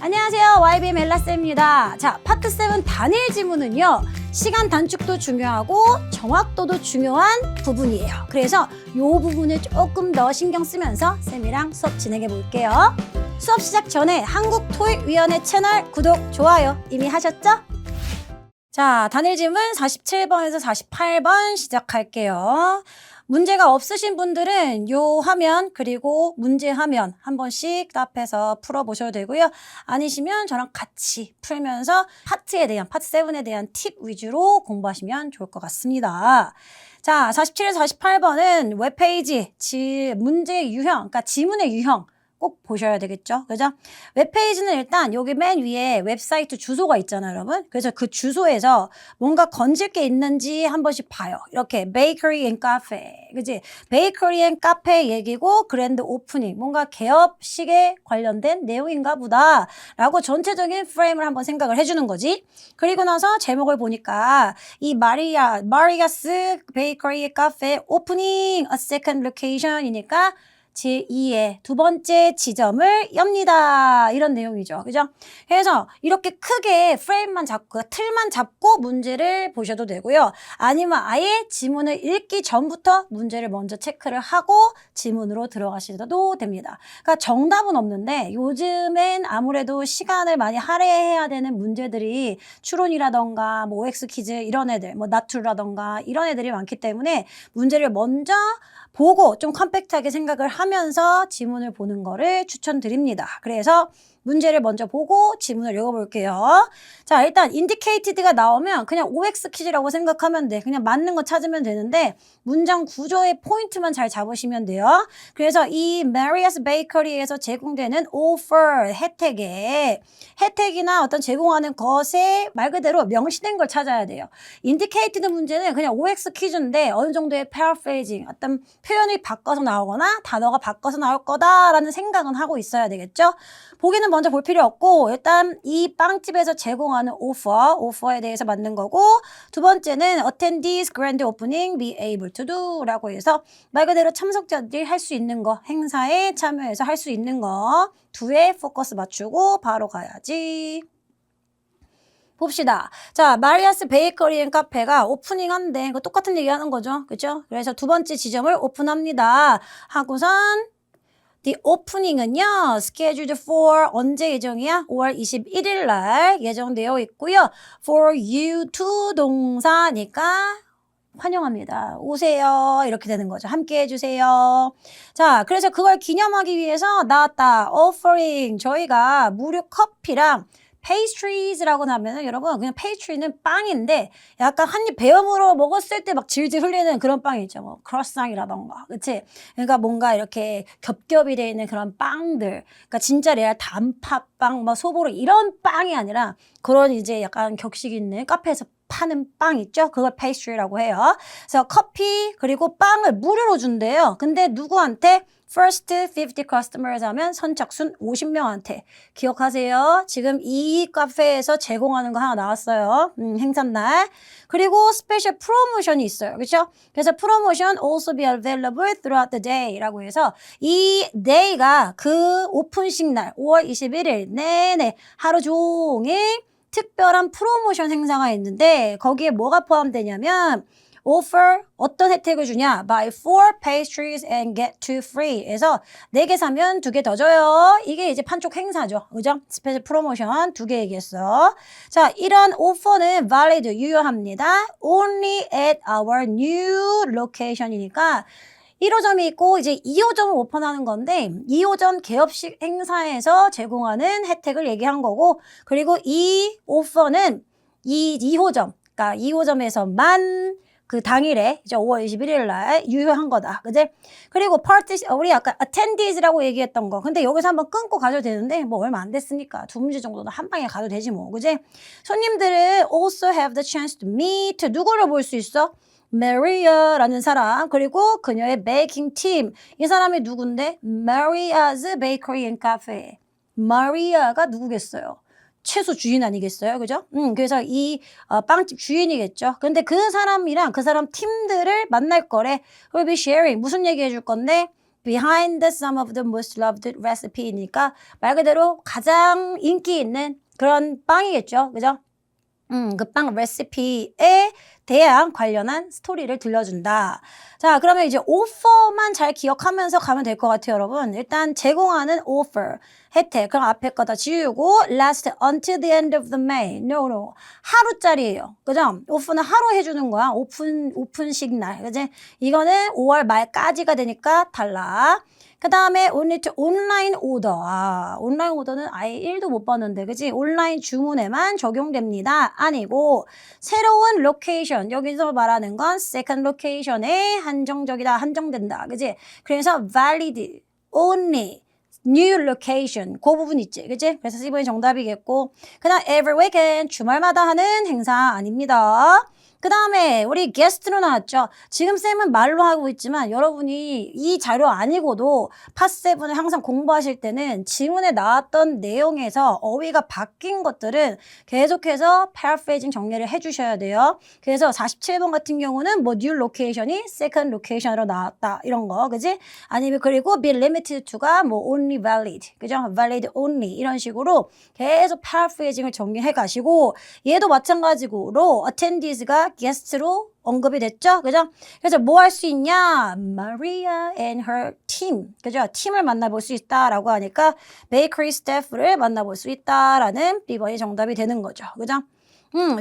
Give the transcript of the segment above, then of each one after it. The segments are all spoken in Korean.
안녕하세요. YBM 엘라쌤입니다. 자, 파트 7 단일 지문은요. 시간 단축도 중요하고 정확도도 중요한 부분이에요. 그래서 이 부분을 조금 더 신경 쓰면서 쌤이랑 수업 진행해 볼게요. 수업 시작 전에 한국토익위원회 채널 구독, 좋아요 이미 하셨죠? 자, 단일 지문 47번에서 48번 시작할게요. 문제가 없으신 분들은 요 화면 그리고 문제 화면 한 번씩 앞에서 풀어보셔도 되고요. 아니시면 저랑 같이 풀면서 파트 7에 대한 팁 위주로 공부하시면 좋을 것 같습니다. 자, 47에서 48번은 웹페이지, 문제 유형, 그러니까 지문의 유형 꼭 보셔야 되겠죠. 그죠? 웹페이지는 일단 여기 맨 위에 웹사이트 주소가 있잖아요, 여러분. 그래서 그 주소에서 뭔가 건질 게 있는지 한 번씩 봐요. 이렇게 베이커리 앤 카페. 그지? 베이커리 앤 카페 얘기고 그랜드 오프닝. 뭔가 개업식에 관련된 내용인가 보다. 라고 전체적인 프레임을 한번 생각을 해주는 거지. 그리고 나서 제목을 보니까 이 마리아스 베이커리 카페 오프닝 a second location이니까 제2의 두 번째 지점을 엽니다. 이런 내용이죠. 그죠? 그래서 이렇게 크게 프레임만 잡고, 틀만 잡고 문제를 보셔도 되고요. 아니면 아예 지문을 읽기 전부터 문제를 먼저 체크를 하고 지문으로 들어가셔도 됩니다. 그러니까 정답은 없는데 요즘엔 아무래도 시간을 많이 할애해야 되는 문제들이 추론이라던가 뭐 OX 퀴즈 이런 애들, 뭐 나툴라던가 이런 애들이 많기 때문에 문제를 먼저 보고 좀 컴팩트하게 생각을 하면서 지문을 보는 거를 추천드립니다. 그래서 문제를 먼저 보고 지문을 읽어볼게요. 자, 일단 indicated가 나오면 그냥 OX 퀴즈라고 생각하면 돼. 그냥 맞는 거 찾으면 되는데 문장 구조의 포인트만 잘 잡으시면 돼요. 그래서 이 Maria's Bakery에서 제공되는 offer, 혜택이나 어떤 제공하는 것에 말 그대로 명시된 걸 찾아야 돼요. indicated 문제는 그냥 OX 퀴즈인데 어느 정도의 paraphrasing, 어떤 표현이 바꿔서 나오거나 단어가 바꿔서 나올 거다라는 생각은 하고 있어야 되겠죠. 보기는 먼저 볼 필요 없고 일단 이 빵집에서 제공하는 오퍼에 대해서 맞는 거고 두 번째는 attendees grand opening be able to do 라고 해서 말 그대로 참석자들이 할 수 있는 거 행사에 참여해서 할 수 있는 거 두에 포커스 맞추고 바로 가야지. 봅시다. 자, 마리아스 베이커리 앤 카페가 오프닝한데 이거 똑같은 얘기 하는 거죠. 그죠? 그래서 두 번째 지점을 오픈합니다. 하고선 The opening은요, scheduled for 언제 예정이야? 5월 21일 날 예정되어 있고요. For you to 동사니까 환영합니다. 오세요. 이렇게 되는 거죠. 함께 해주세요. 자, 그래서 그걸 기념하기 위해서 나왔다. offering. 저희가 무료 커피랑 pastries,라고 하면은 여러분 그냥 pastry는 빵인데 약간 한입 배음으로 먹었을 때 막 질질 흘리는 그런 빵이 있죠. 뭐 크로상이라던가, 그치? 그러니까 뭔가 이렇게 겹겹이 되어 있는 그런 빵들. 그러니까 진짜 레알 단팥빵, 막 소보로 이런 빵이 아니라 그런 이제 약간 격식 있는 카페에서 파는 빵 있죠? 그걸 pastry라고 해요. 그래서 커피 그리고 빵을 무료로 준대요. 근데 누구한테? First 50 customers 하면 선착순 50명한테. 기억하세요. 지금 이 카페에서 제공하는 거 하나 나왔어요. 행사날. 그리고 스페셜 프로모션이 있어요. 그렇죠? 그래서 프로모션 also be available throughout the day 라고 해서 이 day가 그 오픈식 날 5월 21일 내내 하루 종일 특별한 프로모션 행사가 있는데 거기에 뭐가 포함되냐면 offer 어떤 혜택을 주냐? Buy 4 pastries and get 2 free. 그래서 4개 사면 2개 더 줘요. 이게 이제 판촉 행사죠. 그죠? 스페셜 프로모션 2개 얘기했어. 자, 이런 오퍼는 valid 유효합니다. Only at our new location이니까 1호점이 있고 이제 2호점을 오픈하는 건데 2호점 개업식 행사에서 제공하는 혜택을 얘기한 거고 그리고 이 오퍼는 이 2호점 그러니까 2호점에서만 그 당일에 이제 5월 21일 날 유효한 거다. 그지? 그리고 우리 아까 attendees라고 얘기했던 거. 근데 여기서 한번 끊고 가도 되는데 뭐 얼마 안 됐으니까 두 문제 정도는 한 방에 가도 되지 뭐. 그지? 손님들은 also have the chance to meet 누구를 볼 수 있어? Maria라는 사람 그리고 그녀의 베이킹 팀. 이 사람이 누군데? Maria's Bakery and Cafe. 마리아가 누구겠어요? 채소 주인 아니겠어요? 그죠? 그래서 이 빵집 주인이겠죠. 근데 그 사람이랑 그 사람 팀들을 만날 거래. We'll be sharing. 무슨 얘기 해줄 건데? behind some of the most loved recipe니까 말 그대로 가장 인기 있는 그런 빵이겠죠. 그죠? 그 빵 레시피에 대한 관련한 스토리를 들려준다. 자, 그러면 이제 offer만 잘 기억하면서 가면 될 것 같아요, 여러분. 일단 제공하는 offer, 혜택. 그럼 앞에 거 다 지우고 last until the end of the May. No. 하루짜리예요. 그죠? offer는 하루 해주는 거야. 오픈식 날. 그지? 이거는 5월 말까지가 되니까 달라. 그 다음에 only to 온라인 오더. 온라인 오더는 아예 1도 못 봤는데, 그지? 온라인 주문에만 적용됩니다. 아니고, 새로운 로케이션. 여기서 말하는 건 second location에 한정된다. 그지? 그래서 valid, only, new location. 그 부분 있지. 그지? 그래서 C번이 정답이겠고. 그 다음 every weekend. 주말마다 하는 행사 아닙니다. 그 다음에 우리 게스트로 나왔죠. 지금 쌤은 말로 하고 있지만 여러분이 이 자료 아니고도 팟7을 항상 공부하실 때는 지문에 나왔던 내용에서 어휘가 바뀐 것들은 계속해서 paraphrasing 정리를 해주셔야 돼요. 그래서 47번 같은 경우는 뭐 new location이 second location으로 나왔다 이런 거, 그지? 아니면 그리고 be limited to가 뭐 only valid, 그죠? valid only 이런 식으로 계속 paraphrasing을 정리해 가시고 얘도 마찬가지로 attendees가 게스트로 언급이 됐죠? 그죠? 그래서 뭐 할 수 있냐? Maria and her team. 그죠? 팀을 만나볼 수 있다라고 하니까 bakery staff를 만나볼 수 있다라는 B번이 정답이 되는 거죠. 그죠?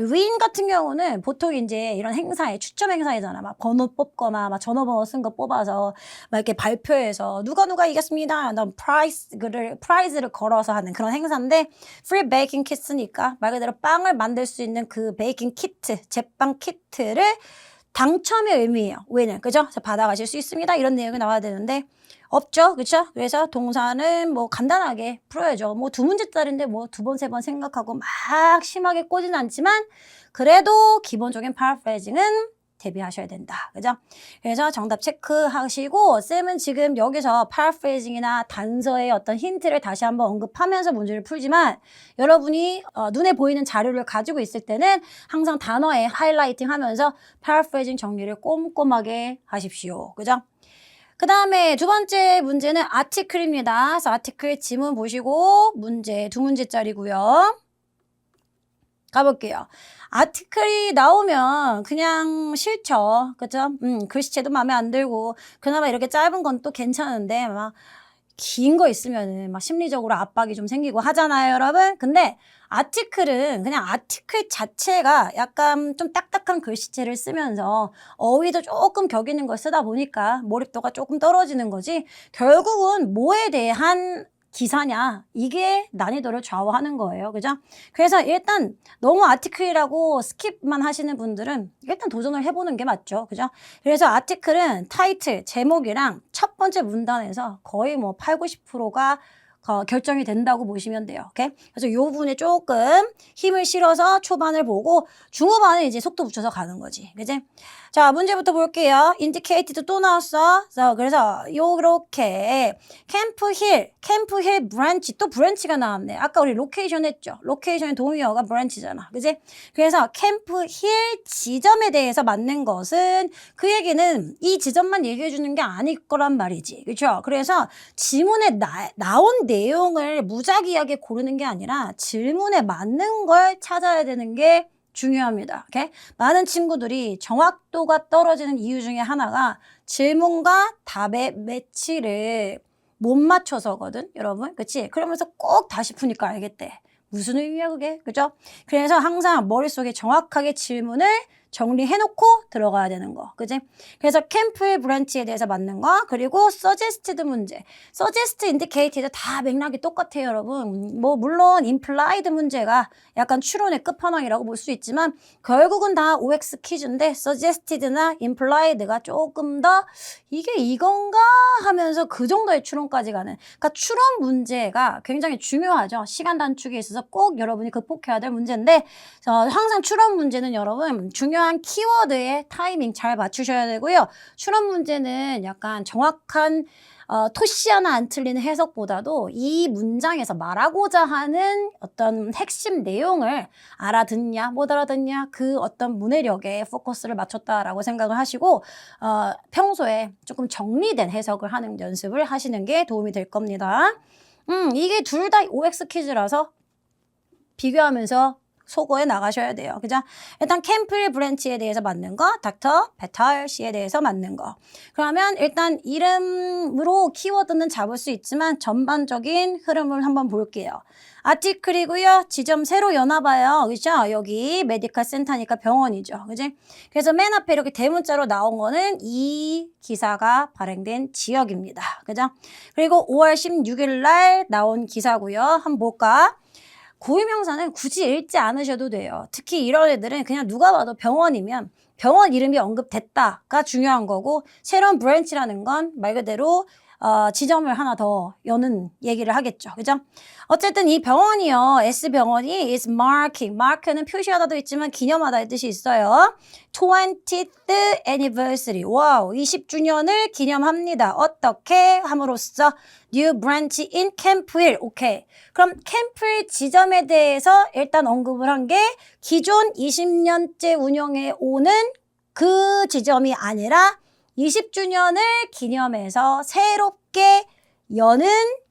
위인 같은 경우는 보통 이제 이런 행사에 추첨 행사이잖아. 막 번호 뽑거나 막 전화번호 쓴 거 뽑아서 막 이렇게 발표해서 누가 이겼습니다. 난 프라이즈를 걸어서 하는 그런 행사인데 free baking kit니까 말 그대로 빵을 만들 수 있는 그 베이킹 키트, 제빵 키트를 당첨의 의미예요. 위는 그죠? 받아가실 수 있습니다. 이런 내용이 나와야 되는데 없죠. 그쵸? 그래서 동사는 뭐 간단하게 풀어야죠. 뭐 2문제짜리인데 뭐 2번, 3번 생각하고 막 심하게 꼬지는 않지만 그래도 기본적인 paraphrasing은 대비하셔야 된다. 그죠? 그래서 정답 체크하시고 쌤은 지금 여기서 paraphrasing이나 단서의 어떤 힌트를 다시 한번 언급하면서 문제를 풀지만 여러분이 눈에 보이는 자료를 가지고 있을 때는 항상 단어에 하이라이팅 하면서 paraphrasing 정리를 꼼꼼하게 하십시오. 그죠? 그 다음에 두 번째 문제는 아티클입니다. 그래서 아티클 지문 보시고 문제 2문제짜리고요. 가볼게요. 아티클이 나오면 그냥 싫죠. 그죠? 글씨체도 마음에 안 들고 그나마 이렇게 짧은 건 또 괜찮은데 막 긴 거 있으면은 막 심리적으로 압박이 좀 생기고 하잖아요, 여러분. 근데 아티클은 그냥 아티클 자체가 약간 좀 딱딱한 글씨체를 쓰면서 어휘도 조금 격 있는 걸 쓰다 보니까 몰입도가 조금 떨어지는 거지 결국은 뭐에 대한 기사냐 이게 난이도를 좌우하는 거예요. 그죠? 그래서 일단 너무 아티클이라고 스킵만 하시는 분들은 일단 도전을 해보는 게 맞죠. 그죠? 그래서 아티클은 타이틀, 제목이랑 첫 번째 문단에서 거의 뭐 8, 90%가 결정이 된다고 보시면 돼요. 오케이? 그래서 이 부분에 조금 힘을 실어서 초반을 보고 중후반에 이제 속도 붙여서 가는 거지. 그지? 자, 문제부터 볼게요. 인디케이티드 또 나왔어. 그래서 요렇게 캠프힐 브랜치 또 브랜치가 나왔네. 아까 우리 로케이션 했죠. 로케이션의 동의어가 브랜치잖아. 그지? 그래서 캠프힐 지점에 대해서 맞는 것은 그 얘기는 이 지점만 얘기해 주는 게 아닐 거란 말이지. 그렇죠? 그래서 지문에 나온 내용을 무작위하게 고르는 게 아니라 질문에 맞는 걸 찾아야 되는 게 중요합니다. 오케이? 많은 친구들이 정확도가 떨어지는 이유 중에 하나가 질문과 답의 매치를 못 맞춰서거든, 여러분. 그치? 그러면서 꼭 다시 푸니까 알겠대. 무슨 의미야, 그게? 그죠? 그래서 항상 머릿속에 정확하게 질문을 정리해놓고 들어가야 되는 거. 그지? 그래서 캠프의 브랜치에 대해서 맞는 거, 그리고 suggested 문제. suggest, indicated 다 맥락이 똑같아요, 여러분. 뭐, 물론, implied 문제가 약간 추론의 끝판왕이라고 볼 수 있지만, 결국은 다 OX 퀴즈인데, suggested나 implied가 조금 더, 이게 이건가? 하면서 그 정도의 추론까지 가는. 그러니까 추론 문제가 굉장히 중요하죠. 시간 단축에 있어서 꼭 여러분이 극복해야 될 문제인데, 항상 추론 문제는 여러분, 중요한 중요한 키워드의 타이밍 잘 맞추셔야 되고요. 실험 문제는 약간 정확한 토시 하나 안 틀리는 해석보다도 이 문장에서 말하고자 하는 어떤 핵심 내용을 알아듣냐 못 알아듣냐 그 어떤 문해력에 포커스를 맞췄다라고 생각을 하시고 평소에 조금 정리된 해석을 하는 연습을 하시는 게 도움이 될 겁니다. 이게 둘 다 OX 퀴즈라서 비교하면서 소거해 나가셔야 돼요. 그죠? 일단 캠프힐 브랜치에 대해서 맞는 거, 닥터 베탈 씨에 대해서 맞는 거. 그러면 일단 이름으로 키워드는 잡을 수 있지만 전반적인 흐름을 한번 볼게요. 아티클이고요. 지점 새로 여나봐요. 그죠? 여기 메디컬 센터니까 병원이죠. 그지? 그래서 맨 앞에 이렇게 대문자로 나온 거는 이 기사가 발행된 지역입니다. 그죠? 그리고 5월 16일 날 나온 기사고요. 한번 볼까? 고유명사는 굳이 읽지 않으셔도 돼요. 특히 이런 애들은 그냥 누가 봐도 병원이면 병원 이름이 언급됐다가 중요한 거고 새로운 브랜치라는 건 말 그대로 지점을 하나 더 여는 얘기를 하겠죠. 그죠? 어쨌든 이 병원이요. S병원이 is marking. mark는 표시하다도 있지만 기념하다의 뜻이 있어요. 20th anniversary. 와우. 20주년을 기념합니다. 어떻게 함으로써 new branch in 캠프힐. 오케이. 그럼 캠프힐 지점에 대해서 일단 언급을 한 게 기존 20년째 운영해 오는 그 지점이 아니라 20주년을 기념해서 새롭게 여는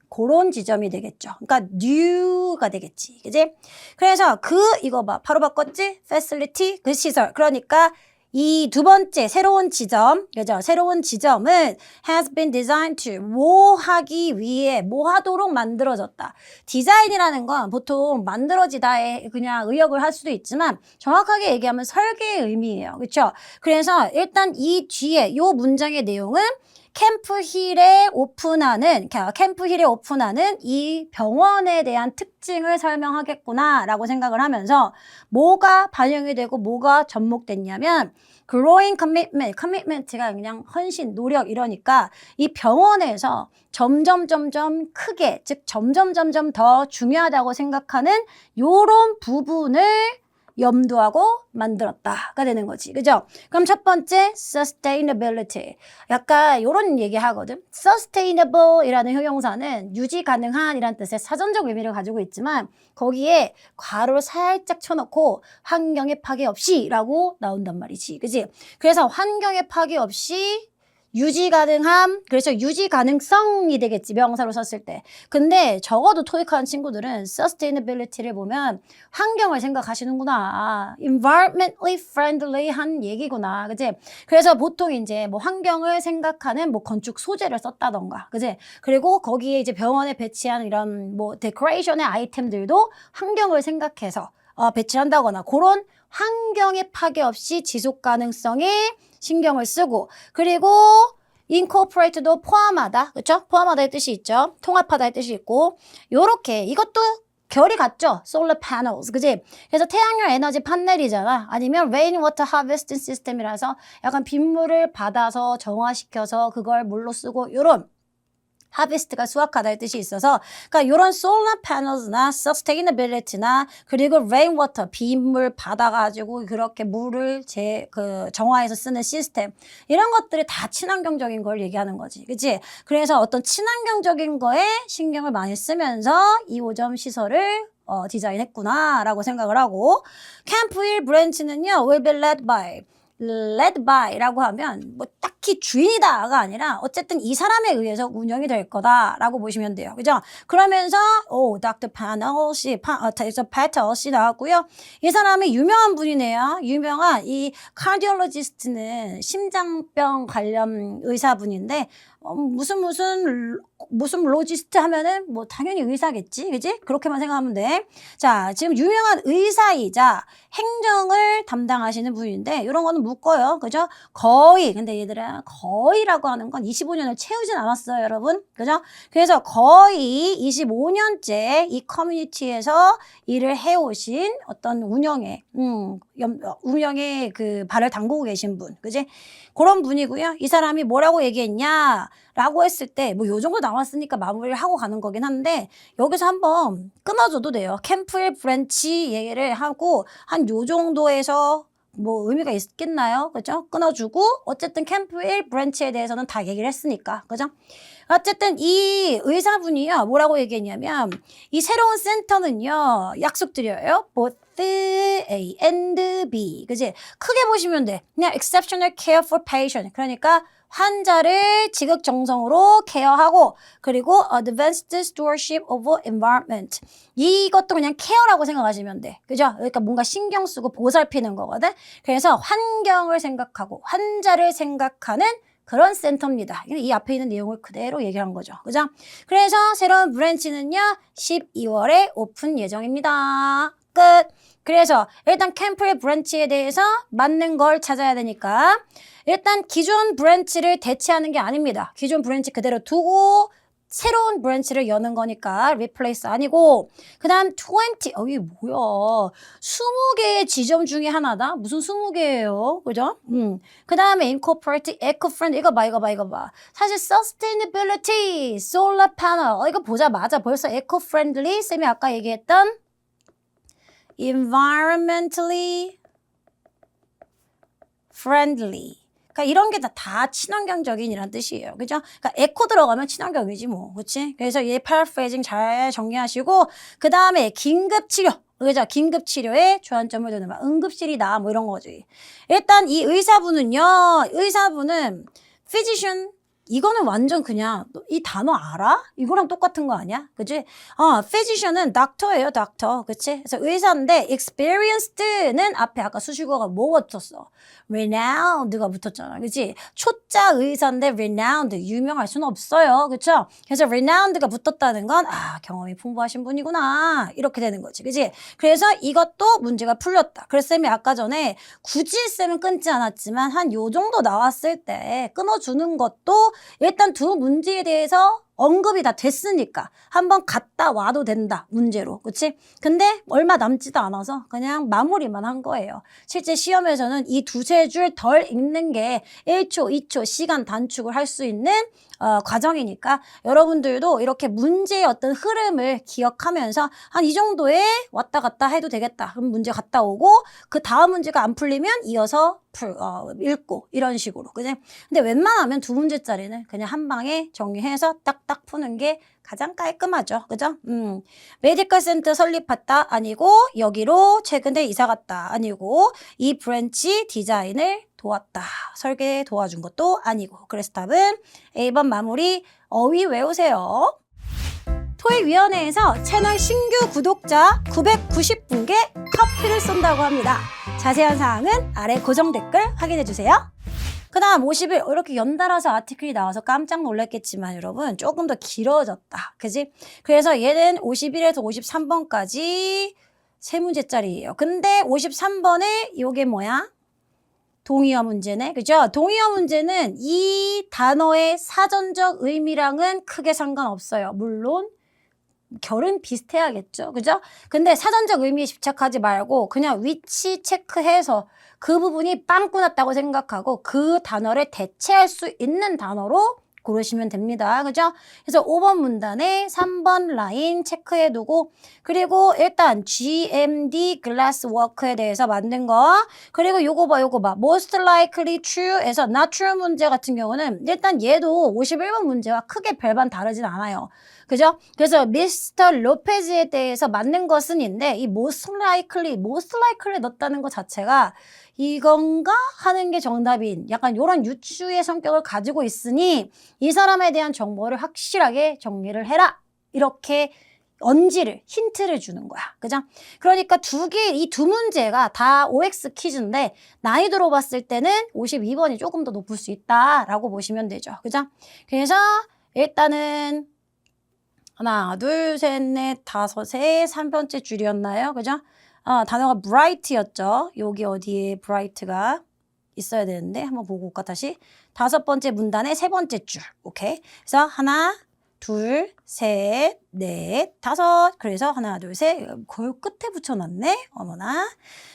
그런 지점이 되겠죠. 그러니까 new가 되겠지. 그지? 그래서 이거 봐. 바로 바꿨지? facility, 그 시설. 그러니까 이 두 번째 새로운 지점, 그죠? 새로운 지점은 has been designed to 뭐 하기 위해 뭐 하도록 만들어졌다. 디자인이라는 건 보통 만들어지다에 그냥 의역을 할 수도 있지만 정확하게 얘기하면 설계의 의미예요. 그렇죠? 그래서 일단 이 뒤에 요 문장의 내용은 캠프힐에 오픈하는 이 병원에 대한 특징을 설명하겠구나라고 생각을 하면서 뭐가 반영이 되고 뭐가 접목됐냐면 growing commitment가 그냥 헌신, 노력 이러니까 이 병원에서 점점 크게 즉 점점 더 중요하다고 생각하는 요런 부분을 염두하고 만들었다가 되는 거지. 그죠? 그럼 첫 번째 sustainability. 약간 이런 얘기 하거든. sustainable 이라는 형용사는 유지 가능한 이라는 뜻의 사전적 의미를 가지고 있지만 거기에 괄호를 살짝 쳐놓고 환경의 파괴 없이 라고 나온단 말이지. 그지? 그래서 환경의 파괴 없이 유지 가능함, 그래서 유지 가능성이 되겠지, 명사로 썼을 때. 근데 적어도 토익하는 친구들은 sustainability를 보면 환경을 생각하시는구나. environmentally friendly 한 얘기구나. 그지? 그래서 보통 이제 뭐 환경을 생각하는 뭐 건축 소재를 썼다던가. 그지? 그리고 거기에 이제 병원에 배치한 이런 뭐 데코레이션의 아이템들도 환경을 생각해서 배치한다거나 그런 환경의 파괴 없이 지속 가능성에 신경을 쓰고 그리고 incorporate도 포함하다. 그렇죠? 포함하다의 뜻이 있죠. 통합하다의 뜻이 있고 요렇게 이것도 결이 같죠? solar panels. 그지? 그래서 태양열 에너지 판넬이잖아. 아니면 rainwater harvesting system이라서 약간 빗물을 받아서 정화시켜서 그걸 물로 쓰고 요런 하비스트가 수확하다의 뜻이 있어서 그러니까 이런 solar panels나 sustainability나 그리고 rainwater 빗물 받아가지고 그렇게 물을 정화해서 쓰는 시스템 이런 것들이 다 친환경적인 걸 얘기하는 거지. 그치? 그래서 어떤 친환경적인 거에 신경을 많이 쓰면서 2호점 시설을 디자인했구나 라고 생각을 하고 캠프힐 브랜치는요 will be led by라고 하면 뭐 딱히 주인이다가 아니라 어쨌든 이 사람에 의해서 운영이 될 거다라고 보시면 돼요. 그죠? 그러면서 닥터 패터 씨 나왔고요. 이 사람이 유명한 분이네요. 유명한 이 카디올로지스트는 심장병 관련 의사분인데 무슨 로지스트 하면은 뭐 당연히 의사겠지. 그지? 그렇게만 생각하면 돼. 자, 지금 유명한 의사이자 행정을 담당하시는 분인데 이런 거는 묶어요. 그죠? 거의 근데 얘들아 거의라고 하는 건 25년을 채우진 않았어요, 여러분. 그죠? 그래서 거의 25년째 이 커뮤니티에서 일을 해오신 어떤 운영에 그 발을 담그고 계신 분. 그지? 그런 분이고요. 이 사람이 뭐라고 얘기했냐? 라고 했을 때 뭐 요 정도 나왔으니까 마무리를 하고 가는 거긴 한데 여기서 한번 끊어줘도 돼요. 캠프힐 브랜치 얘기를 하고 한 요 정도에서 뭐 의미가 있겠나요? 그죠? 끊어주고 어쨌든 캠프 1 브랜치에 대해서는 다 얘기를 했으니까. 그죠? 어쨌든 이 의사분이요. 뭐라고 얘기했냐면 이 새로운 센터는요. 약속드려요. both A and B. 그지? 크게 보시면 돼. 그냥 exceptional care for patient. 그러니까 환자를 지극정성으로 케어하고 그리고 advanced stewardship of environment. 이것도 그냥 케어라고 생각하시면 돼. 그죠? 그러니까 뭔가 신경 쓰고 보살피는 거거든. 그래서 환경을 생각하고 환자를 생각하는 그런 센터입니다. 이 앞에 있는 내용을 그대로 얘기한 거죠. 그죠? 그래서 새로운 브랜치는요. 12월에 오픈 예정입니다. 끝. 그래서 일단 캠프의 브랜치에 대해서 맞는 걸 찾아야 되니까 일단 기존 브랜치를 대체하는 게 아닙니다. 기존 브랜치 그대로 두고 새로운 브랜치를 여는 거니까 replace 아니고 그 다음 20, 이게 뭐야 20개의 지점 중에 하나다? 무슨 20개예요? 그죠? 그 다음에 incorporate eco-friendly 이거 봐 사실 sustainability, solar panel 이거 보자마자 벌써 eco-friendly 쌤이 아까 얘기했던 environmentally friendly 그러니까 이런 게 다 친환경적인이란 뜻이에요. 그죠? 그러니까 에코 들어가면 친환경이지 뭐. 그치? 그래서 얘 paraphrasing 잘 정리하시고 그 다음에 긴급치료. 그죠? 긴급치료에 주안점을 두는 말. 응급실이다 뭐 이런 거지. 일단 이 의사분은요. 의사분은 physician 이거는 완전 그냥 이 단어 알아? 이거랑 똑같은 거 아니야? 그치? physician은 doctor예요, doctor. 그치? 그래서 의사인데 experienced는 앞에 아까 수식어가 뭐 붙었어? renowned가 붙었잖아. 그치? 초짜 의사인데 renowned 유명할 수는 없어요. 그쵸? 그래서 renowned가 붙었다는 건 경험이 풍부하신 분이구나. 이렇게 되는 거지. 그치? 그래서 이것도 문제가 풀렸다. 그래서 쌤이 아까 전에 굳이 쌤은 끊지 않았지만 한 요 정도 나왔을 때 끊어주는 것도 일단 두 문제에 대해서 언급이 다 됐으니까 한번 갔다 와도 된다 문제로 그치? 근데 얼마 남지도 않아서 그냥 마무리만 한 거예요. 실제 시험에서는 이 두세 줄 덜 읽는 게 1초 2초 시간 단축을 할 수 있는 과정이니까 여러분들도 이렇게 문제의 어떤 흐름을 기억하면서 한 이 정도에 왔다 갔다 해도 되겠다. 그럼 문제 갔다 오고 그 다음 문제가 안 풀리면 이어서 읽고 이런 식으로 그지? 근데 웬만하면 두 문제짜리는 그냥 한 방에 정리해서 딱딱 푸는 게 가장 깔끔하죠. 그죠? 메디컬 센터 설립했다 아니고 여기로 최근에 이사 갔다 아니고 이 브랜치 디자인을 도왔다. 설계 도와준 것도 아니고. 그래서 답은 A번 마무리 어휘 외우세요. 토익위원회에서 채널 신규 구독자 990분께 커피를 쏜다고 합니다. 자세한 사항은 아래 고정 댓글 확인해주세요. 그 다음 50일 이렇게 연달아서 아티클이 나와서 깜짝 놀랐겠지만 여러분 조금 더 길어졌다. 그지? 그래서 얘는 51에서 53번까지 세 문제짜리예요. 근데 53번에 이게 뭐야? 동의어 문제네. 그죠? 동의어 문제는 이 단어의 사전적 의미랑은 크게 상관없어요. 물론 결은 비슷해야겠죠. 그죠? 근데 사전적 의미에 집착하지 말고 그냥 위치 체크해서 그 부분이 빵꾸 났다고 생각하고 그 단어를 대체할 수 있는 단어로 고르시면 됩니다. 그죠? 그래서 5번 문단에 3번 라인 체크해두고 그리고 일단 GMD glasswork에 대해서 만든 거 그리고 요거 봐 most likely true에서 not true 문제 같은 경우는 일단 얘도 51번 문제와 크게 별반 다르진 않아요. 그죠? 그래서 미스터 로페즈에 대해서 맞는 것은인데 이 most likely 넣었다는 것 자체가 이건가 하는 게 정답인 약간 이런 유추의 성격을 가지고 있으니 이 사람에 대한 정보를 확실하게 정리를 해라. 이렇게 힌트를 주는 거야. 그죠? 그러니까 이 두 문제가 다 OX 퀴즈인데 난이도로 봤을 때는 52번이 조금 더 높을 수 있다라고 보시면 되죠. 그죠? 그래서 일단은 하나, 둘, 셋, 넷, 다섯, 3번째 줄이었나요? 그죠? 단어가 bright였죠. 여기 어디에 bright가 있어야 되는데 한번 보고 올까 다시. 5번째 문단의 3번째 줄. 오케이. 그래서 하나, 둘, 셋, 넷, 다섯. 그래서 하나, 둘, 셋. 거의 끝에 붙여놨네. 어머나.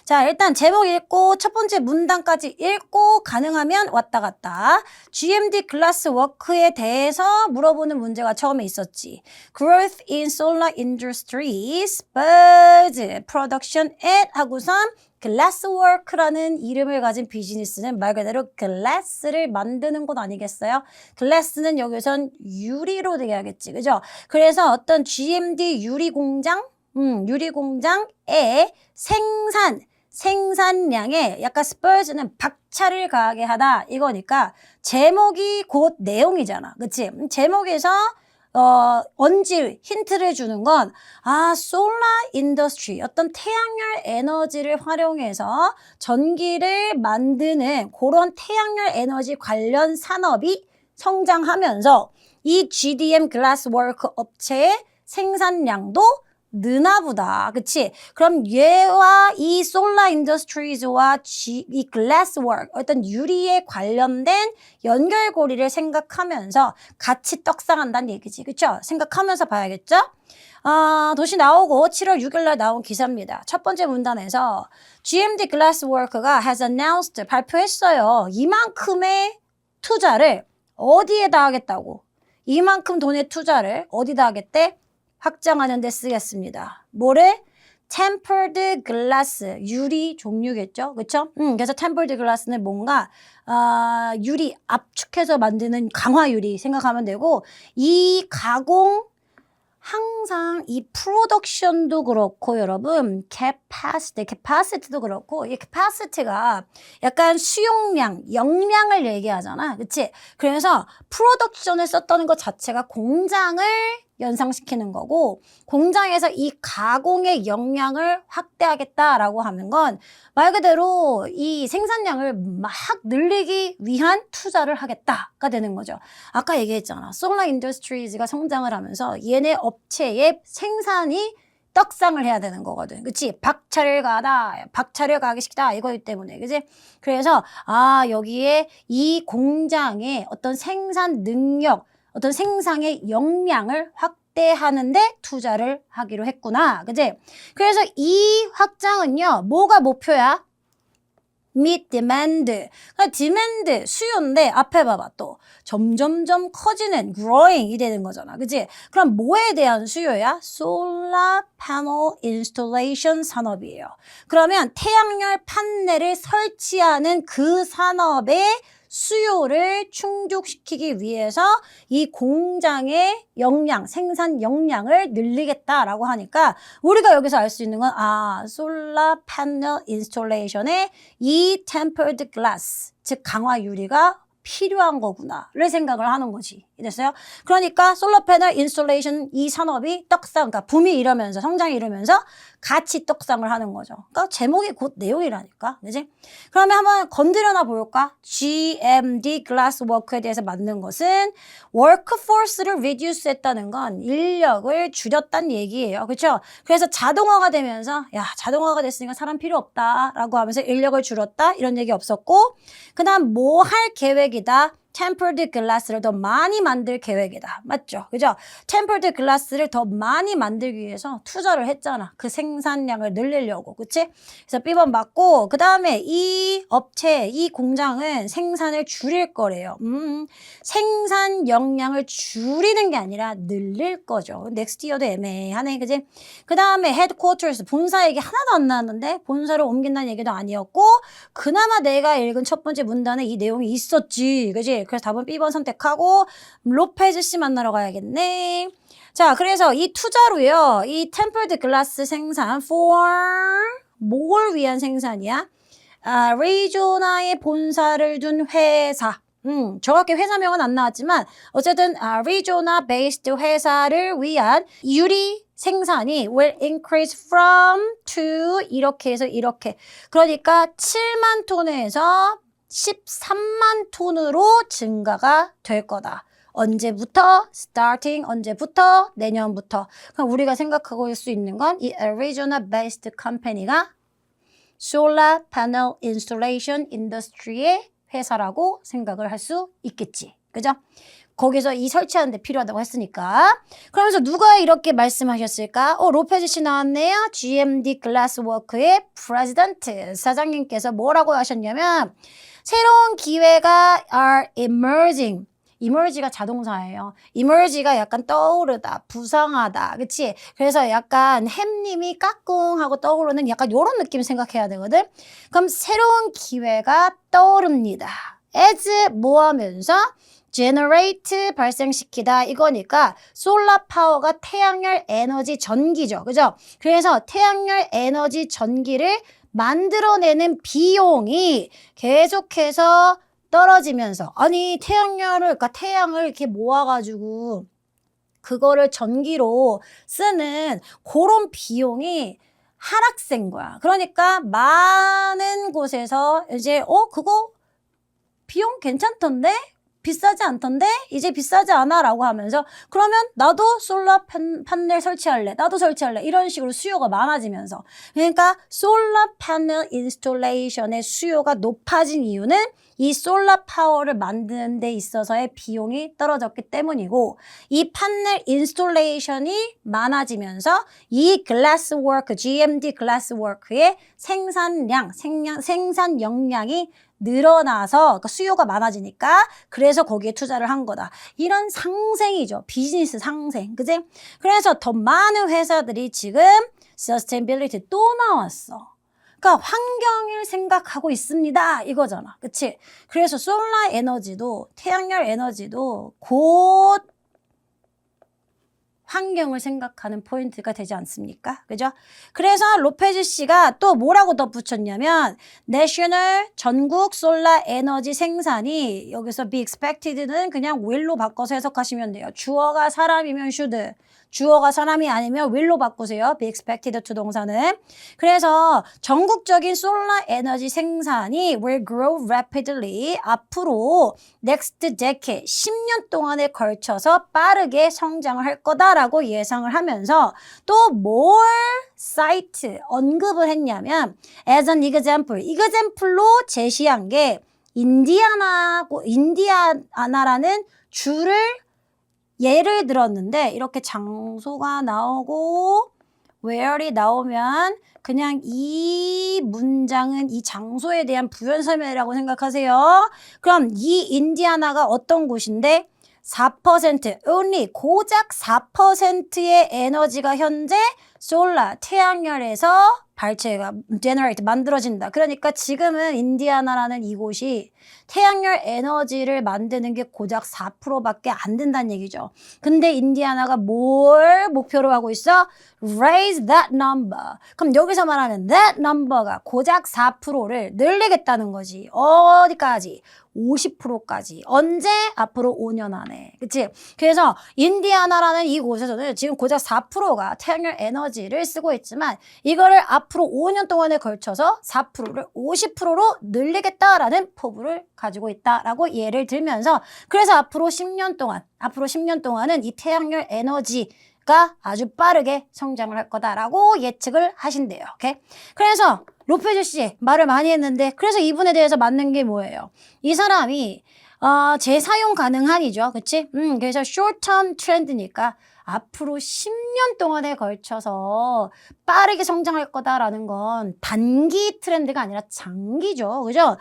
자, 일단 제목 읽고 첫 번째 문단까지 읽고 가능하면 왔다 갔다. GMD 글라스워크에 대해서 물어보는 문제가 처음에 있었지. Growth in solar industries, but production at 하고선 글라스워크라는 이름을 가진 비즈니스는 말 그대로 글라스를 만드는 곳 아니겠어요? 글라스는 여기선 유리로 돼야겠지, 그죠? 그래서 어떤 GMD 유리공장의 생산량에 약간 스퍼즈는 박차를 가하게 하다 이거니까 제목이 곧 내용이잖아, 그치? 제목에서 언지 힌트를 주는 건 솔라 인더스트리 어떤 태양열 에너지를 활용해서 전기를 만드는 그런 태양열 에너지 관련 산업이 성장하면서 이 GDM 글라스워크 업체의 생산량도 느나보다. 그치? 그럼 얘와 이 솔라 인더스트리즈와 이 글라스워크 어떤 유리에 관련된 연결고리를 생각하면서 같이 떡상한다는 얘기지. 그쵸? 생각하면서 봐야겠죠? 도시 나오고 7월 6일 날 나온 기사입니다. 첫 번째 문단에서 GMD 글라스워크가 has announced 발표했어요. 이만큼의 투자를 어디에다 하겠다고. 이만큼 돈의 투자를 어디다 하겠대? 확장하는 데 쓰겠습니다. 뭐래? tempered glass, 유리 종류겠죠? 그쵸? 그래서 tempered glass는 뭔가 유리 압축해서 만드는 강화 유리 생각하면 되고 이 가공 항상 이 프로덕션도 그렇고 여러분 capacity도 그렇고 이 capacity가 약간 수용량, 역량을 얘기하잖아. 그치? 그래서 프로덕션을 썼다는 것 자체가 공장을 연상시키는 거고 공장에서 이 가공의 역량을 확대하겠다라고 하는 건 말 그대로 이 생산량을 막 늘리기 위한 투자를 하겠다가 되는 거죠. 아까 얘기했잖아. 솔라 인더스트리즈가 성장을 하면서 얘네 업체의 생산이 떡상을 해야 되는 거거든. 그치? 박차를 가기 시키다. 이거기 때문에. 그치? 그래서, 여기에 이 공장의 어떤 생산 능력, 어떤 생산의 역량을 확대하는데 투자를 하기로 했구나. 그치? 그래서 이 확장은요, 뭐가 목표야? meet demand. 그러니까 demand, 수요인데 앞에 봐봐 또. 점점점 커지는 growing이 되는 거잖아. 그치? 그럼 뭐에 대한 수요야? solar panel installation 산업이에요. 그러면 태양열 판넬을 설치하는 그 산업의 수요를 충족시키기 위해서 이 공장의 역량, 생산 역량을 늘리겠다라고 하니까 우리가 여기서 알 수 있는 건 솔라 패널 인스톨레이션에 이 tempered glass, 즉 강화 유리가 필요한 거구나를 생각을 하는 거지. 됐어요? 그러니까 솔라 패널 인스톨레이션 이 산업이 떡상, 그러니까 붐이 이러면서 성장이 이러면서 같이 떡상을 하는 거죠. 그러니까 제목이 곧 내용이라니까. 그지? 그러면 한번 건드려나 볼까? GMD 글라스워크에 대해서 만든 것은 workforce를 reduce 했다는 건 인력을 줄였다는 얘기예요. 그렇죠? 그래서 자동화가 되면서 자동화가 됐으니까 사람 필요 없다라고 하면서 인력을 줄였다 이런 얘기 없었고 그다음 뭐 할 계획이다. tempered glass를 더 많이 만들 계획이다. 맞죠? 그죠? tempered glass를 더 많이 만들기 위해서 투자를 했잖아. 그 생산량을 늘리려고. 그치? 그래서 B번 맞고 그 다음에 이 업체, 이 공장은 생산을 줄일 거래요. 생산 역량을 줄이는 게 아니라 늘릴 거죠. next year도 애매하네. 그지? 그 다음에 headquarters, 본사 얘기 하나도 안 나왔는데 본사를 옮긴다는 얘기도 아니었고 그나마 내가 읽은 첫 번째 문단에 이 내용이 있었지. 그지? 그래서 답은 B번 선택하고 로페즈 씨 만나러 가야겠네. 자, 그래서 이 투자로요. 이 tempered glass 생산 for 뭘 위한 생산이야? 리조나에 본사를 둔 회사. 정확히 회사명은 안 나왔지만 어쨌든 리조나 베이스드 회사를 위한 유리 생산이 will increase from to 이렇게 해서 이렇게. 그러니까 7만 톤에서 13만 톤으로 증가가 될 거다. 언제부터? starting 언제부터? 내년부터. 그럼 우리가 생각하고 있을 수 있는 건 이 Arizona based company가 solar panel installation industry의 회사라고 생각을 할 수 있겠지. 그죠? 거기서 이 설치하는 데 필요하다고 했으니까. 그러면서 누가 이렇게 말씀하셨을까? 로페즈 씨 나왔네요. GMD 글라스워크의 프레지던트 사장님께서 뭐라고 하셨냐면 새로운 기회가 are emerging. emerge가 자동사예요. emerge가 약간 떠오르다, 부상하다, 그치? 그래서 약간 햄님이 까꿍하고 떠오르는 약간 요런 느낌 생각해야 되거든? 그럼 새로운 기회가 떠오릅니다. as 뭐 하면서? generate 발생시키다 이거니까 솔라 파워가 태양열 에너지 전기죠. 그죠? 그래서 태양열 에너지 전기를 만들어내는 비용이 계속해서 떨어지면서 아니 그러니까 태양을 이렇게 모아가지고 그거를 전기로 쓰는 그런 비용이 하락세인 거야. 그러니까 많은 곳에서 이제 그거 비용 괜찮던데? 비싸지 않던데? 이제 비싸지 않아 라고 하면서 그러면 나도 솔라 판넬 설치할래. 나도 설치할래. 이런 식으로 수요가 많아지면서 그러니까 솔라 패널 인스톨레이션의 수요가 높아진 이유는 이 솔라 파워를 만드는 데 있어서의 비용이 떨어졌기 때문이고 이 판넬 인스톨레이션이 많아지면서 이 글라스워크, GMD 글라스워크의 생산량, 생산 역량이 늘어나서 그러니까 수요가 많아지니까 그래서 거기에 투자를 한 거다. 이런 상생이죠. 비즈니스 상생. 그지? 그래서 더 많은 회사들이 지금 sustainability 또 나왔어. 그러니까 환경을 생각하고 있습니다. 이거잖아. 그치? 그래서 솔라 에너지도 태양열 에너지도 곧 환경을 생각하는 포인트가 되지 않습니까? 그죠? 그래서 로페즈 씨가 또 뭐라고 덧붙였냐면 내셔널 전국 솔라 에너지 생산이 여기서 be expected는 그냥 will로 바꿔서 해석하시면 돼요. 주어가 사람이면 should, 주어가 사람이 아니면 will로 바꾸세요. be expected to 동사는. 그래서 전국적인 솔라 에너지 생산이 will grow rapidly 앞으로 next decade 10년 동안에 걸쳐서 빠르게 성장을 할 거다라고 예상을 하면서 또 뭘 사이트 언급을 했냐면 as an example로 제시한 게 인디아나라는 주를 예를 들었는데 이렇게 장소가 나오고 where이 나오면 그냥 이 문장은 이 장소에 대한 부연 설명이라고 생각하세요. 그럼 이 인디아나가 어떤 곳인데 4% only 고작 4%의 에너지가 현재 솔라 태양열에서 발체가 generate 만들어진다. 그러니까 지금은 인디아나라는 이곳이 태양열 에너지를 만드는 게 고작 4%밖에 안 된다는 얘기죠. 근데 인디아나가 뭘 목표로 하고 있어? Raise that number. 그럼 여기서 말하는 that number가 고작 4%를 늘리겠다는 거지. 어디까지? 50%까지. 언제? 앞으로 5년 안에. 그치? 그래서 인디아나라는 이곳에서는 지금 고작 4%가 태양열 에너지를 쓰고 있지만 이거를 앞으로 5년 동안에 걸쳐서 4%를 50%로 늘리겠다라는 포부를 가지고 있다라고 예를 들면서 그래서 앞으로 10년 동안은 이 태양열 에너지가 아주 빠르게 성장을 할 거다라고 예측을 하신대요. 오케이? 그래서 로페즈 씨 말을 많이 했는데 그래서 이분에 대해서 맞는 게 뭐예요? 이 사람이 재사용 가능한이죠. 그치? 그래서 short-term 트렌드니까 앞으로 10년 동안에 걸쳐서 빠르게 성장할 거다라는 건 단기 트렌드가 아니라 장기죠. 그죠?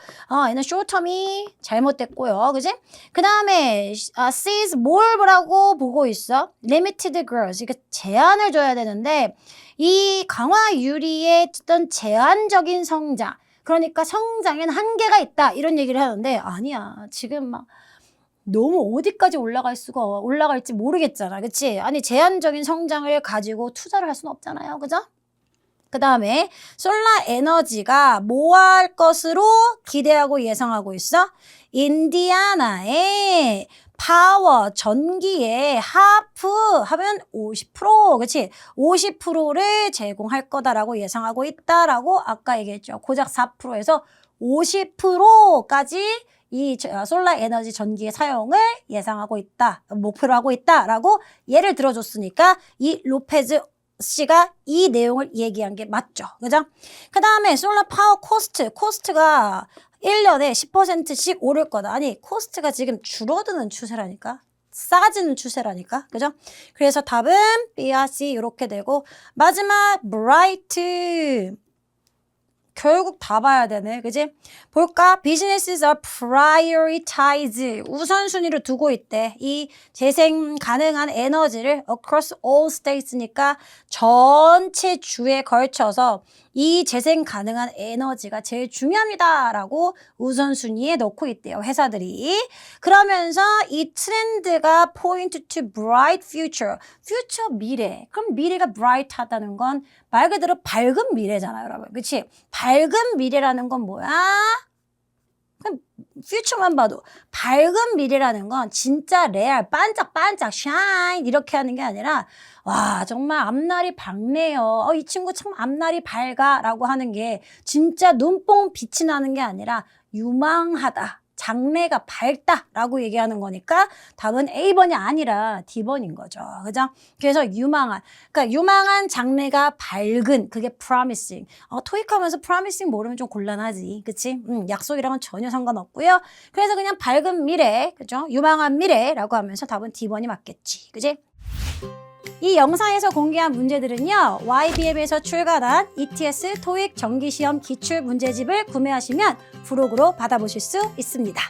얘는 short-term이 잘못됐고요. 그지? 그 다음에 sees 뭐라고 보고 있어? limited growth. 이거 제한을 줘야 되는데 이 강화 유리의 어떤 제한적인 성장. 그러니까 성장에는 한계가 있다. 이런 얘기를 하는데 아니야. 지금 막 너무 어디까지 올라갈지 모르겠잖아. 그치? 아니, 제한적인 성장을 가지고 투자를 할 수는 없잖아요. 그죠? 그 다음에 솔라 에너지가 뭐 할 것으로 기대하고 예상하고 있어? 인디아나의 파워, 전기의 하프 하면 50%, 그치? 50%를 제공할 거다라고 예상하고 있다라고 아까 얘기했죠. 고작 4%에서 50%까지 이 솔라 에너지 전기의 사용을 예상하고 있다, 목표로 하고 있다라고 예를 들어줬으니까 이 로페즈 씨가 이 내용을 얘기한 게 맞죠. 그죠? 그 다음에 솔라 파워 코스트가 1년에 10%씩 오를 거다. 아니, 코스트가 지금 줄어드는 추세라니까. 싸지는 추세라니까. 그죠? 그래서 답은 B와 C 이렇게 되고 마지막 bright 결국 다 봐야 되네. 그지? 볼까? Businesses are prioritize. 우선순위로 두고 있대. 이 재생 가능한 에너지를 across all states니까 전체 주에 걸쳐서 이 재생 가능한 에너지가 제일 중요합니다라고 우선순위에 넣고 있대요. 회사들이. 그러면서 이 트렌드가 point to bright future. future 미래. 그럼 미래가 bright하다는 건 말 그대로 밝은 미래잖아요, 여러분. 그치? 밝은 미래라는 건 뭐야? 그럼 퓨처만 봐도 밝은 미래라는 건 진짜 레알, 반짝반짝, 샤인 이렇게 하는 게 아니라 와 정말 앞날이 밝네요. 이 친구 참 앞날이 밝아 라고 하는 게 진짜 눈뽕 빛이 나는 게 아니라 유망하다. 장래가 밝다라고 얘기하는 거니까 답은 A번이 아니라 D번인 거죠. 그죠? 그래서 그러니까 유망한 장래가 밝은 그게 promising. 토익하면서 promising 모르면 좀 곤란하지. 그치? 약속이랑은 전혀 상관없고요. 그래서 그냥 밝은 미래, 그죠? 유망한 미래라고 하면서 답은 D번이 맞겠지. 그지? 이 영상에서 공개한 문제들은요. YBM에서 출간한 ETS 토익 정기시험 기출 문제집을 구매하시면 부록으로 받아보실 수 있습니다.